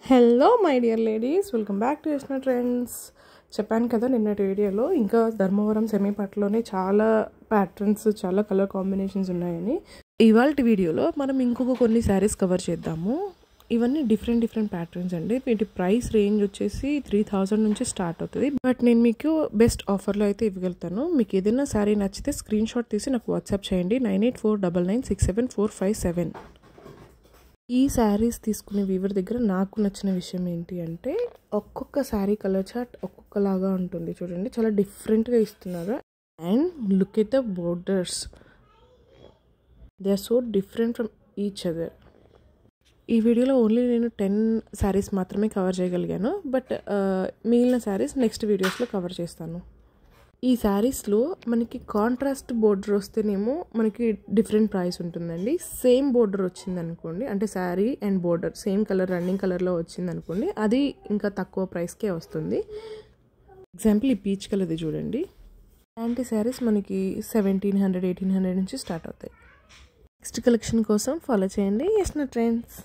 Hello my dear ladies, welcome back to Yasna trends. చెప్పాను కదా నిన్నటి వీడియోలో ఇంకా ధర్మవరం సెమీ పట్టులోనే చాలా ప్యాటర్న్స్, చాలా కలర్ కాంబినేషన్స్ ఉన్నాయని. ఇవాళ వీడియోలో మనం ఇంకొక కొన్ని శారీస్ కవర్ చేద్దాము. ఇవన్నీ డిఫరెంట్ ప్యాటర్న్స్ అండి. వీటి ప్రైస్ రేంజ్ వచ్చేసి 3000 నుంచి స్టార్ట్ అవుతుంది. బట్ నేను మీకు బెస్ట్ ఆఫర్లో అయితే ఇవ్వగలుగుతాను. మీకు ఏదైనా శారీ నచ్చితే స్క్రీన్ షాట్ తీసి నాకు వాట్సాప్ చేయండి 9849967457. ఈ శారీస్ తీసుకునే వీవర్ దగ్గర నాకు నచ్చిన విషయం ఏంటి అంటే, ఒక్కొక్క శారీ కలర్ చార్ట్ ఒక్కొక్కలాగా ఉంటుంది. చూడండి, చాలా డిఫరెంట్గా ఇస్తున్నారు. And look at the borders, they are so different from each other. ఈ వీడియోలో ఓన్లీ నేను 10 శారీస్ మాత్రమే కవర్ చేయగలిగాను. బట్ మిగిలిన శారీస్ నెక్స్ట్ వీడియోస్లో కవర్ చేస్తాను. ఈ శారీస్లో మనకి కాంట్రాస్ట్ బోర్డర్ వస్తేనేమో మనకి డిఫరెంట్ ప్రైస్ ఉంటుందండి. సేమ్ బోర్డర్ వచ్చింది అనుకోండి, అంటే sari and border same colour, running కలర్లో వచ్చింది అనుకోండి, అది ఇంకా తక్కువ ప్రైస్కే వస్తుంది. ఎగ్జాంపుల్ ఈ పీచ్ కలర్ది చూడండి. అలాంటి శారీస్ మనకి 1700, 1800 నుంచి స్టార్ట్ అవుతాయి. నెక్స్ట్ కలెక్షన్ కోసం ఫాలో చేయండి యస్నా ట్రెండ్స్.